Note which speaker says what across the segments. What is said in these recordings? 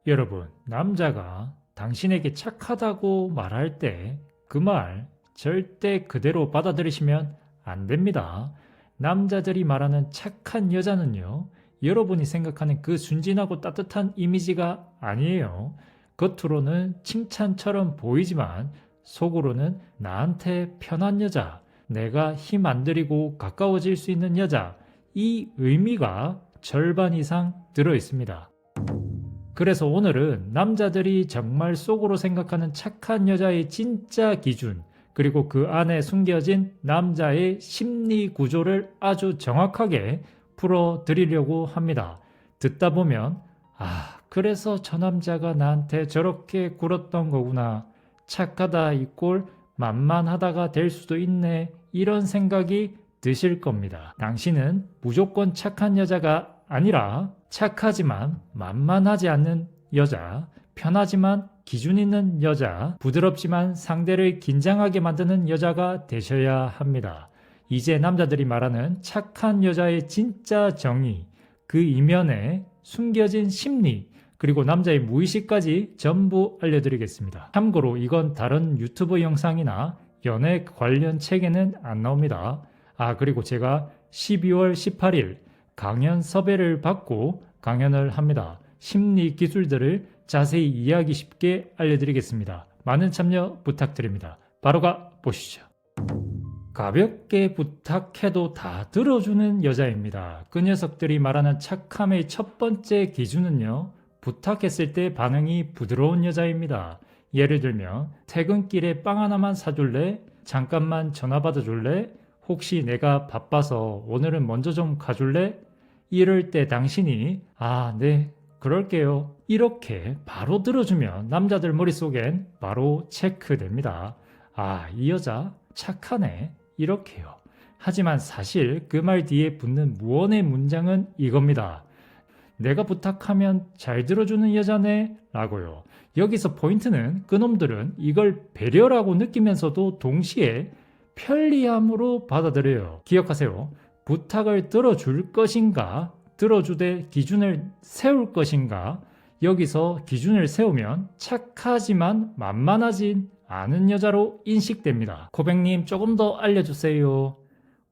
Speaker 1: 여러분, 남자가 당신에게 착하다고 말할 때 그 말 절대 그대로 받아들이시면 안 됩니다. 남자들이 말하는 착한 여자는요, 여러분이 생각하는 그 순진하고 따뜻한 이미지가 아니에요. 겉으로는 칭찬처럼 보이지만 속으로는 나한테 편한 여자, 내가 힘 안 들이고 가까워질 수 있는 여자, 이 의미가 절반 이상 들어 있습니다. 그래서 오늘은 남자들이 정말 속으로 생각하는 착한 여자의 진짜 기준, 그리고 그 안에 숨겨진 남자의 심리 구조를 아주 정확하게 풀어드리려고 합니다. 듣다 보면 그래서 저 남자가 나한테 저렇게 굴었던 거구나. 착하다 이꼴 만만하다가 될 수도 있네. 이런 생각이 드실 겁니다. 당신은 무조건 착한 여자가 아니라 착하지만 만만하지 않는 여자, 편하지만 기준 있는 여자, 부드럽지만 상대를 긴장하게 만드는 여자가 되셔야 합니다. 이제 남자들이 말하는 착한 여자의 진짜 정의, 그 이면에 숨겨진 심리, 그리고 남자의 무의식까지 전부 알려드리겠습니다. 참고로 이건 다른 유튜브 영상이나 연애 관련 책에는 안 나옵니다. 그리고 제가 12월 18일 강연 섭외를 받고 강연을 합니다. 심리 기술들을 자세히 이해하기 쉽게 알려드리겠습니다. 많은 참여 부탁드립니다. 바로 가 보시죠. 가볍게 부탁해도 다 들어주는 여자입니다. 그 녀석들이 말하는 착함의 첫 번째 기준은요, 부탁했을 때 반응이 부드러운 여자입니다. 예를 들면 퇴근길에 빵 하나만 사줄래? 잠깐만 전화 받아줄래? 혹시 내가 바빠서 오늘은 먼저 좀 가줄래? 이럴 때 당신이 네, 그럴게요. 이렇게 바로 들어주면 남자들 머릿속엔 바로 체크됩니다. 이 여자 착하네. 이렇게요. 하지만 사실 그 말 뒤에 붙는 무언의 문장은 이겁니다. 내가 부탁하면 잘 들어주는 여자네 라고요. 여기서 포인트는 그놈들은 이걸 배려라고 느끼면서도 동시에 편리함으로 받아들여요. 기억하세요. 부탁을 들어줄 것인가, 들어주되 기준을 세울 것인가. 여기서 기준을 세우면 착하지만 만만하진 않은 여자로 인식됩니다. 고백님, 조금 더 알려주세요.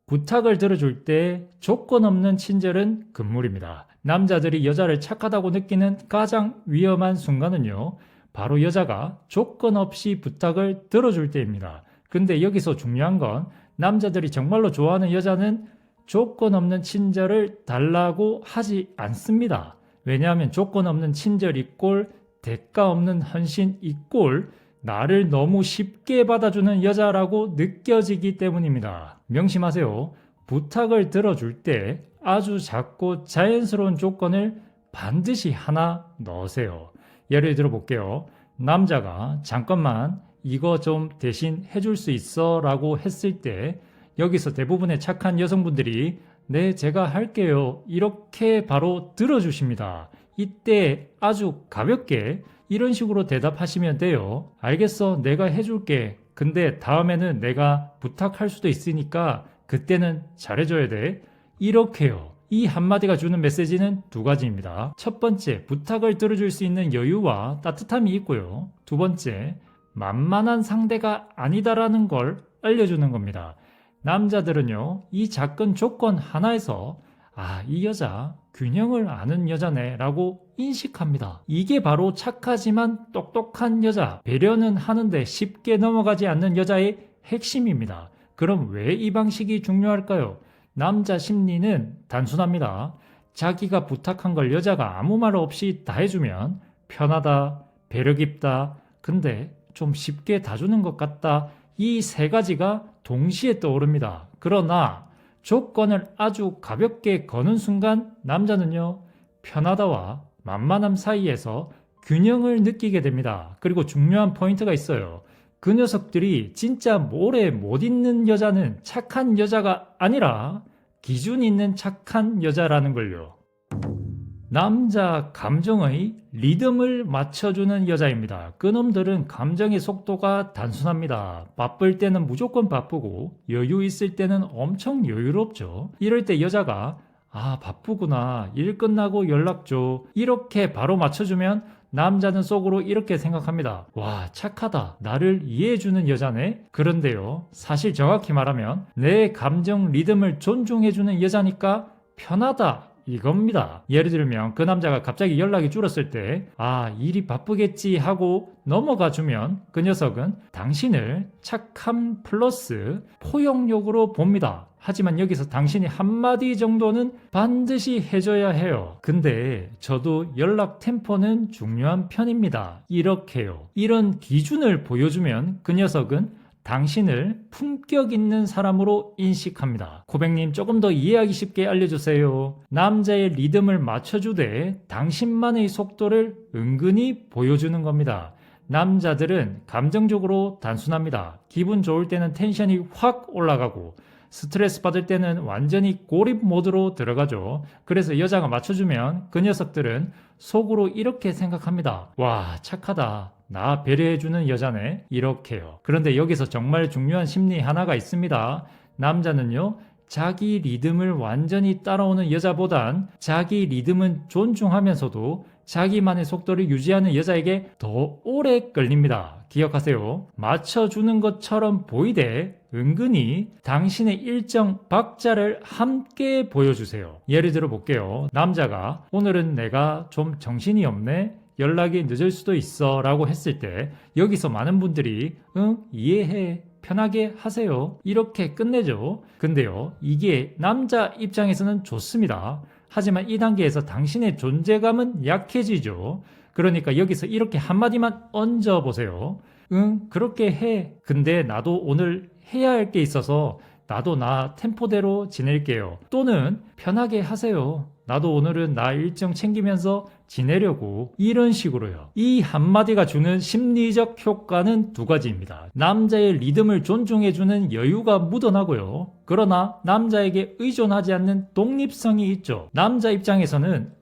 Speaker 1: 부탁을 들어줄 때 조건 없는 친절은 금물입니다. 남자들이 여자를 착하다고 느끼는 가장 위험한 순간은요, 바로 여자가 조건 없이 부탁을 들어줄 때입니다. 근데 여기서 중요한 건 남자들이 정말로 좋아하는 여자는 조건 없는 친절을 달라고 하지 않습니다. 왜냐하면 조건 없는 친절 이꼴 대가 없는 헌신 이꼴 나를 너무 쉽게 받아주는 여자라고 느껴지기 때문입니다. 명심하세요. 부탁을 들어줄 때 아주 작고 자연스러운 조건을 반드시 하나 넣으세요. 예를 들어 볼게요. 남자가 잠깐만 이거 좀 대신 해줄 수 있어 라고 했을 때 여기서 대부분의 착한 여성분들이 네, 제가 할게요. 이렇게 바로 들어주십니다. 이때 아주 가볍게 이런 식으로 대답하시면 돼요. 알겠어, 내가 해줄게. 근데 다음에는 내가 부탁할 수도 있으니까 그때는 잘해줘야 돼. 이렇게요. 이 한마디가 주는 메시지는 두 가지입니다. 첫 번째, 부탁을 들어줄 수 있는 여유와 따뜻함이 있고요. 두 번째, 만만한 상대가 아니다라는 걸 알려주는 겁니다. 남자들은요, 이 작은 조건 하나에서 이 여자 균형을 아는 여자네 라고 인식합니다. 이게 바로 착하지만 똑똑한 여자, 배려는 하는데 쉽게 넘어가지 않는 여자의 핵심입니다. 그럼 왜 이 방식이 중요할까요? 남자 심리는 단순합니다. 자기가 부탁한 걸 여자가 아무 말 없이 다 해주면 편하다, 배려 깊다, 근데 좀 쉽게 다 주는 것 같다. 이 세 가지가 동시에 떠오릅니다. 그러나 조건을 아주 가볍게 거는 순간 남자는요, 편하다와 만만함 사이에서 균형을 느끼게 됩니다. 그리고 중요한 포인트가 있어요. 그 녀석들이 진짜 오래 못 있는 여자는 착한 여자가 아니라 기준 있는 착한 여자라는 걸요. 남자 감정의 리듬을 맞춰주는 여자입니다. 그놈들은 감정의 속도가 단순합니다. 바쁠 때는 무조건 바쁘고 여유 있을 때는 엄청 여유롭죠. 이럴 때 여자가 바쁘구나, 일 끝나고 연락 줘, 이렇게 바로 맞춰주면 남자는 속으로 이렇게 생각합니다. 와, 착하다. 나를 이해해주는 여자네? 그런데요, 사실 정확히 말하면 내 감정 리듬을 존중해주는 여자니까 편하다. 이겁니다. 예를 들면 그 남자가 갑자기 연락이 줄었을 때 일이 바쁘겠지 하고 넘어가 주면 그 녀석은 당신을 착함 플러스 포용력으로 봅니다. 하지만 여기서 당신이 한마디 정도는 반드시 해줘야 해요. 근데 저도 연락 템포는 중요한 편입니다. 이렇게요. 이런 기준을 보여주면 그 녀석은 당신을 품격 있는 사람으로 인식합니다. 고백님, 조금 더 이해하기 쉽게 알려주세요. 남자의 리듬을 맞춰주되 당신만의 속도를 은근히 보여주는 겁니다. 남자들은 감정적으로 단순합니다. 기분 좋을 때는 텐션이 확 올라가고 스트레스 받을 때는 완전히 고립 모드로 들어가죠. 그래서 여자가 맞춰주면 그 녀석들은 속으로 이렇게 생각합니다. 와, 착하다. 나 배려해주는 여자네. 이렇게요. 그런데 여기서 정말 중요한 심리 하나가 있습니다. 남자는요, 자기 리듬을 완전히 따라오는 여자보단 자기 리듬은 존중하면서도 자기만의 속도를 유지하는 여자에게 더 오래 걸립니다. 기억하세요. 맞춰주는 것처럼 보이되 은근히 당신의 일정 박자를 함께 보여주세요. 예를 들어 볼게요. 남자가 오늘은 내가 좀 정신이 없네, 연락이 늦을 수도 있어 라고 했을 때 여기서 많은 분들이 응, 이해해, 편하게 하세요, 이렇게 끝내죠. 근데요, 이게 남자 입장에서는 좋습니다. 하지만 이 단계에서 당신의 존재감은 약해지죠. 그러니까 여기서 이렇게 한마디만 얹어보세요. 응, 그렇게 해. 근데 나도 오늘 해야 할 게 있어서 나도 나 템포대로 지낼게요. 또는 편하게 하세요. 나도 오늘은 나 일정 챙기면서 지내려고. 이런 식으로요. 이 한마디가 주는 심리적 효과는 두 가지입니다. 남자의 리듬을 존중해주는 여유가 묻어나고요. 그러나 남자에게 의존하지 않는 독립성이 있죠. 남자 입장에서는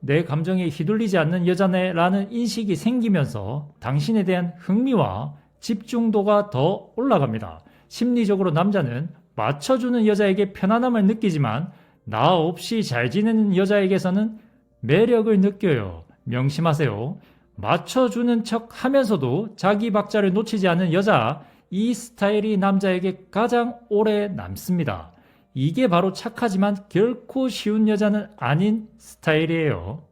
Speaker 1: 내 감정에 휘둘리지 않는 여자네 라는 인식이 생기면서 당신에 대한 흥미와 집중도가 더 올라갑니다. 심리적으로 남자는 맞춰주는 여자에게 편안함을 느끼지만 나 없이 잘 지내는 여자에게서는 매력을 느껴요. 명심하세요. 맞춰주는 척 하면서도 자기 박자를 놓치지 않는 여자, 이 스타일이 남자에게 가장 오래 남습니다. 이게 바로 착하지만 결코 쉬운 여자는 아닌 스타일이에요.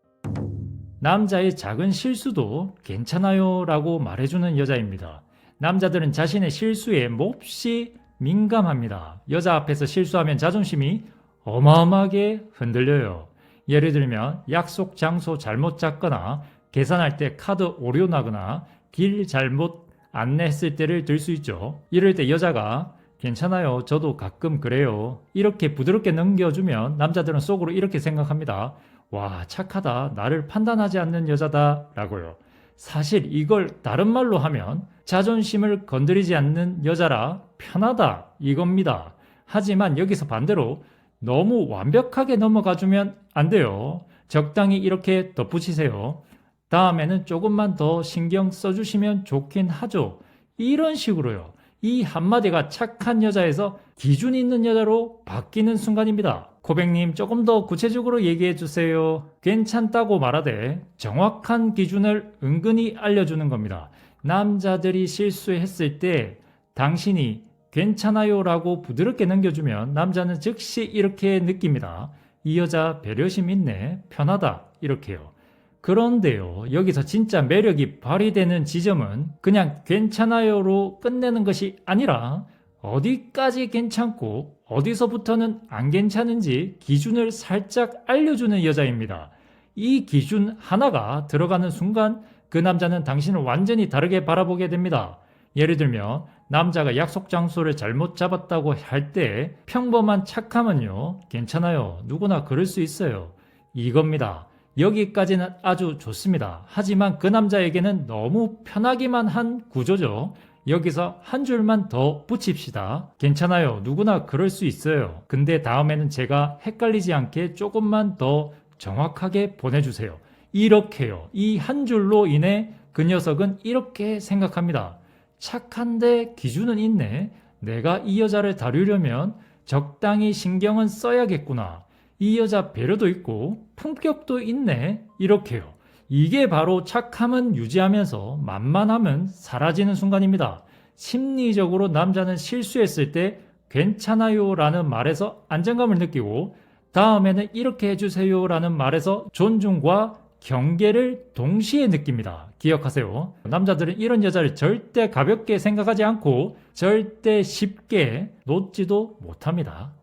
Speaker 1: 남자의 작은 실수도 괜찮아요 라고 말해주는 여자입니다. 남자들은 자신의 실수에 몹시 민감합니다. 여자 앞에서 실수하면 자존심이 어마어마하게 흔들려요. 예를 들면 약속 장소 잘못 잡거나 계산할 때 카드 오류 나거나 길 잘못 안내했을 때를 들 수 있죠. 이럴 때 여자가 괜찮아요, 저도 가끔 그래요, 이렇게 부드럽게 넘겨주면 남자들은 속으로 이렇게 생각합니다. 와, 착하다. 나를 판단하지 않는 여자다 라고요. 사실 이걸 다른 말로 하면 자존심을 건드리지 않는 여자라 편하다 이겁니다. 하지만 여기서 반대로 너무 완벽하게 넘어가주면 안 돼요. 적당히 이렇게 덧붙이세요. 다음에는 조금만 더 신경 써주시면 좋긴 하죠. 이런 식으로요. 이 한마디가 착한 여자에서 기준 있는 여자로 바뀌는 순간입니다. 고백님, 조금 더 구체적으로 얘기해 주세요. 괜찮다고 말하되 정확한 기준을 은근히 알려주는 겁니다. 남자들이 실수했을 때 당신이 괜찮아요 라고 부드럽게 넘겨주면 남자는 즉시 이렇게 느낍니다. 이 여자 배려심 있네, 편하다, 이렇게요. 그런데요, 여기서 진짜 매력이 발휘되는 지점은 그냥 괜찮아요로 끝내는 것이 아니라 어디까지 괜찮고 어디서부터는 안 괜찮은지 기준을 살짝 알려주는 여자입니다. 이 기준 하나가 들어가는 순간 그 남자는 당신을 완전히 다르게 바라보게 됩니다. 예를 들면 남자가 약속 장소를 잘못 잡았다고 할 때 평범한 착함은요, 괜찮아요, 누구나 그럴 수 있어요, 이겁니다. 여기까지는 아주 좋습니다. 하지만 그 남자에게는 너무 편하기만 한 구조죠. 여기서 한 줄만 더 붙입시다. 괜찮아요, 누구나 그럴 수 있어요. 근데 다음에는 제가 헷갈리지 않게 조금만 더 정확하게 보내주세요. 이렇게요. 이 한 줄로 인해 그 녀석은 이렇게 생각합니다. 착한데 기준은 있네. 내가 이 여자를 다루려면 적당히 신경은 써야겠구나. 이 여자 배려도 있고 품격도 있네. 이렇게요. 이게 바로 착함은 유지하면서 만만함은 사라지는 순간입니다. 심리적으로 남자는 실수했을 때 괜찮아요 라는 말에서 안정감을 느끼고 다음에는 이렇게 해주세요 라는 말에서 존중과 경계를 동시에 느낍니다. 기억하세요. 남자들은 이런 여자를 절대 가볍게 생각하지 않고 절대 쉽게 놓지도 못합니다.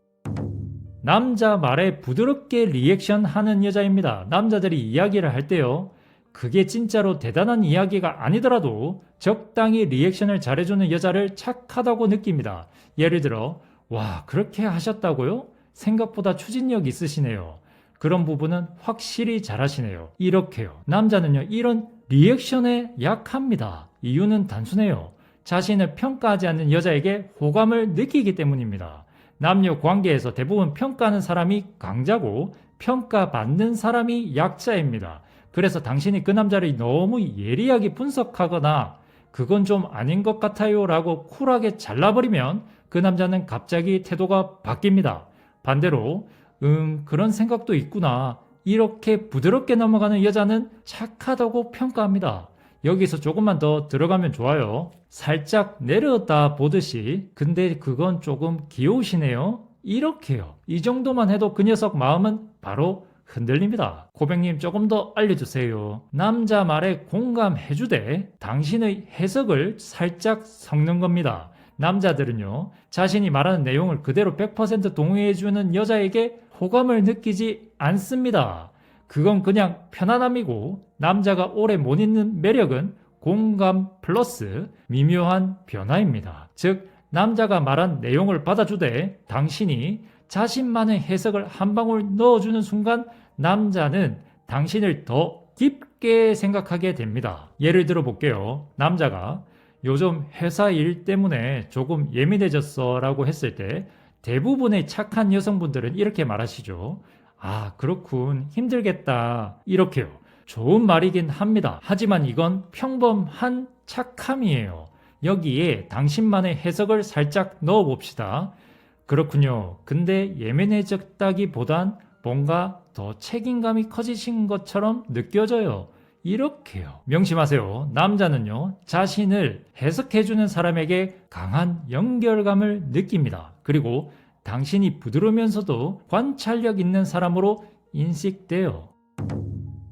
Speaker 1: 남자 말에 부드럽게 리액션 하는 여자입니다. 남자들이 이야기를 할 때요. 그게 진짜로 대단한 이야기가 아니더라도 적당히 리액션을 잘해주는 여자를 착하다고 느낍니다. 예를 들어, 와, 그렇게 하셨다고요? 생각보다 추진력 있으시네요. 그런 부분은 확실히 잘하시네요. 이렇게요. 남자는요, 이런 리액션에 약합니다. 이유는 단순해요. 자신을 평가하지 않는 여자에게 호감을 느끼기 때문입니다. 남녀 관계에서 대부분 평가하는 사람이 강자고 평가받는 사람이 약자입니다. 그래서 당신이 그 남자를 너무 예리하게 분석하거나 그건 좀 아닌 것 같아요 라고 쿨하게 잘라버리면 그 남자는 갑자기 태도가 바뀝니다. 반대로 그런 생각도 있구나 이렇게 부드럽게 넘어가는 여자는 착하다고 평가합니다. 여기서 조금만 더 들어가면 좋아요. 살짝 내려다 보듯이 근데 그건 조금 귀여우시네요. 이렇게요. 이 정도만 해도 그 녀석 마음은 바로 흔들립니다. 고백님 조금 더 알려주세요. 남자 말에 공감해주되 당신의 해석을 살짝 섞는 겁니다. 남자들은요, 자신이 말하는 내용을 그대로 100% 동의해주는 여자에게 호감을 느끼지 않습니다. 그건 그냥 편안함이고 남자가 오래 못 잊는 매력은 공감 플러스 미묘한 변화입니다. 즉 남자가 말한 내용을 받아주되 당신이 자신만의 해석을 한 방울 넣어주는 순간 남자는 당신을 더 깊게 생각하게 됩니다. 예를 들어 볼게요. 남자가 요즘 회사 일 때문에 조금 예민해졌어 라고 했을 때 대부분의 착한 여성분들은 이렇게 말하시죠. 아, 그렇군. 힘들겠다. 이렇게요. 좋은 말이긴 합니다. 하지만 이건 평범한 착함이에요. 여기에 당신만의 해석을 살짝 넣어봅시다. 그렇군요. 근데 예민해졌다기보단 뭔가 더 책임감이 커지신 것처럼 느껴져요. 이렇게요. 명심하세요. 남자는요, 자신을 해석해주는 사람에게 강한 연결감을 느낍니다. 그리고 당신이 부드러우면서도 관찰력 있는 사람으로 인식돼요.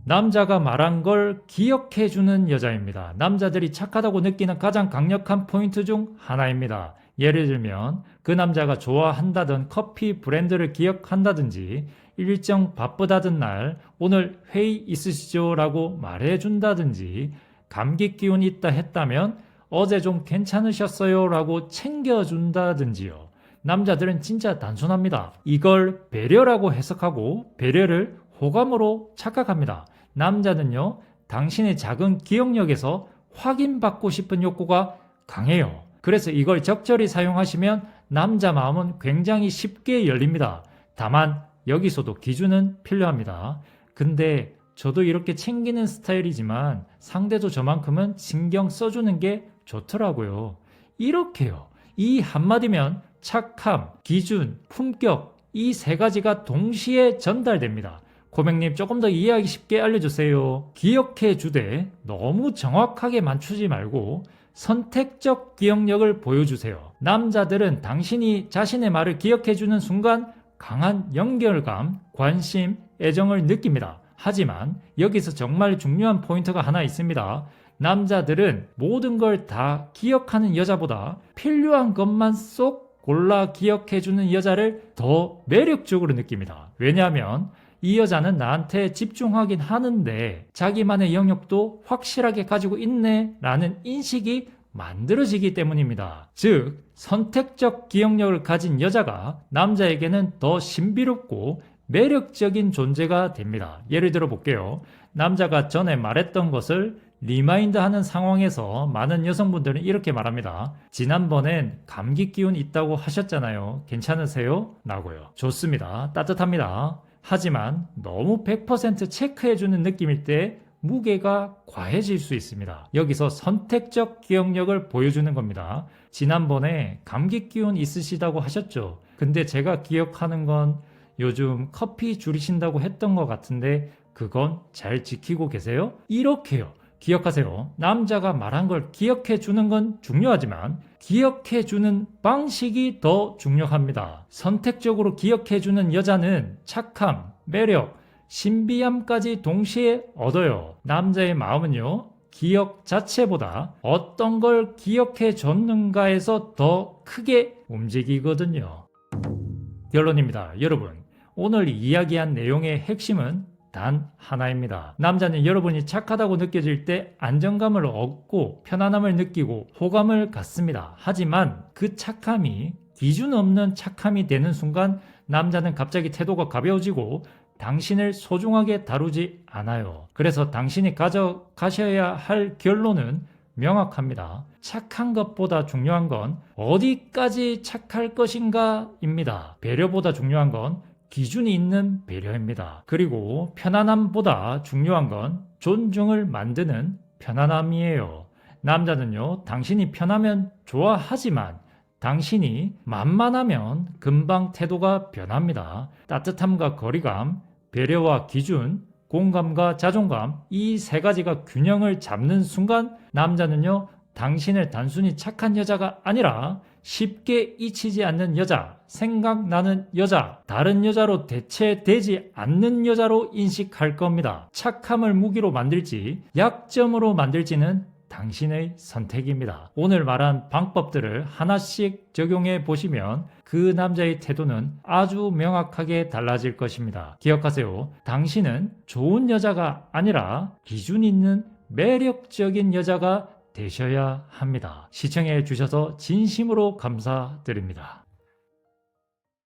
Speaker 1: 남자가 말한 걸 기억해주는 여자입니다. 남자들이 착하다고 느끼는 가장 강력한 포인트 중 하나입니다. 예를 들면 그 남자가 좋아한다던 커피 브랜드를 기억한다든지 일정 바쁘다던 날 오늘 회의 있으시죠? 라고 말해준다든지 감기 기운 있다 했다면 어제 좀 괜찮으셨어요? 라고 챙겨준다든지요. 남자들은 진짜 단순합니다. 이걸 배려라고 해석하고 배려를 호감으로 착각합니다. 남자는요, 당신의 작은 기억력에서 확인받고 싶은 욕구가 강해요. 그래서 이걸 적절히 사용하시면 남자 마음은 굉장히 쉽게 열립니다. 다만 여기서도 기준은 필요합니다. 근데 저도 이렇게 챙기는 스타일이지만 상대도 저만큼은 신경 써주는 게 좋더라고요. 이렇게요. 이 한마디면 착함, 기준, 품격 이 세 가지가 동시에 전달됩니다. 고백님 조금 더 이해하기 쉽게 알려주세요. 기억해 주되 너무 정확하게 맞추지 말고 선택적 기억력을 보여주세요. 남자들은 당신이 자신의 말을 기억해 주는 순간 강한 연결감, 관심, 애정을 느낍니다. 하지만 여기서 정말 중요한 포인트가 하나 있습니다. 남자들은 모든 걸 다 기억하는 여자보다 필요한 것만 쏙 골라 기억해주는 여자를 더 매력적으로 느낍니다. 왜냐하면 이 여자는 나한테 집중하긴 하는데 자기만의 영역도 확실하게 가지고 있네 라는 인식이 만들어지기 때문입니다. 즉 선택적 기억력을 가진 여자가 남자에게는 더 신비롭고 매력적인 존재가 됩니다. 예를 들어 볼게요. 남자가 전에 말했던 것을 리마인드하는 상황에서 많은 여성분들은 이렇게 말합니다. 지난번엔 감기 기운 있다고 하셨잖아요. 괜찮으세요? 라고요. 좋습니다. 따뜻합니다. 하지만 너무 100% 체크해주는 느낌일 때 무게가 과해질 수 있습니다. 여기서 선택적 기억력을 보여주는 겁니다. 지난번에 감기 기운 있으시다고 하셨죠? 근데 제가 기억하는 건 요즘 커피 줄이신다고 했던 것 같은데 그건 잘 지키고 계세요? 이렇게요. 기억하세요. 남자가 말한 걸 기억해 주는 건 중요하지만 기억해 주는 방식이 더 중요합니다. 선택적으로 기억해 주는 여자는 착함, 매력, 신비함까지 동시에 얻어요. 남자의 마음은요, 기억 자체보다 어떤 걸 기억해 줬는가에서 더 크게 움직이거든요. 결론입니다. 여러분, 오늘 이야기한 내용의 핵심은 단 하나입니다. 남자는 여러분이 착하다고 느껴질 때 안정감을 얻고 편안함을 느끼고 호감을 갖습니다. 하지만 그 착함이 기준 없는 착함이 되는 순간 남자는 갑자기 태도가 가벼워지고 당신을 소중하게 다루지 않아요. 그래서 당신이 가져가셔야 할 결론은 명확합니다. 착한 것보다 중요한 건 어디까지 착할 것인가 입니다. 배려보다 중요한 건 기준이 있는 배려입니다. 그리고 편안함보다 중요한 건 존중을 만드는 편안함이에요. 남자는요, 당신이 편하면 좋아하지만 당신이 만만하면 금방 태도가 변합니다. 따뜻함과 거리감, 배려와 기준, 공감과 자존감, 이 세 가지가 균형을 잡는 순간 남자는요, 당신을 단순히 착한 여자가 아니라 쉽게 잊히지 않는 여자, 생각나는 여자, 다른 여자로 대체되지 않는 여자로 인식할 겁니다. 착함을 무기로 만들지 약점으로 만들지는 당신의 선택입니다. 오늘 말한 방법들을 하나씩 적용해 보시면 그 남자의 태도는 아주 명확하게 달라질 것입니다. 기억하세요. 당신은 좋은 여자가 아니라 기준 있는 매력적인 여자가 되셔야 합니다. 시청해 주셔서 진심으로 감사드립니다.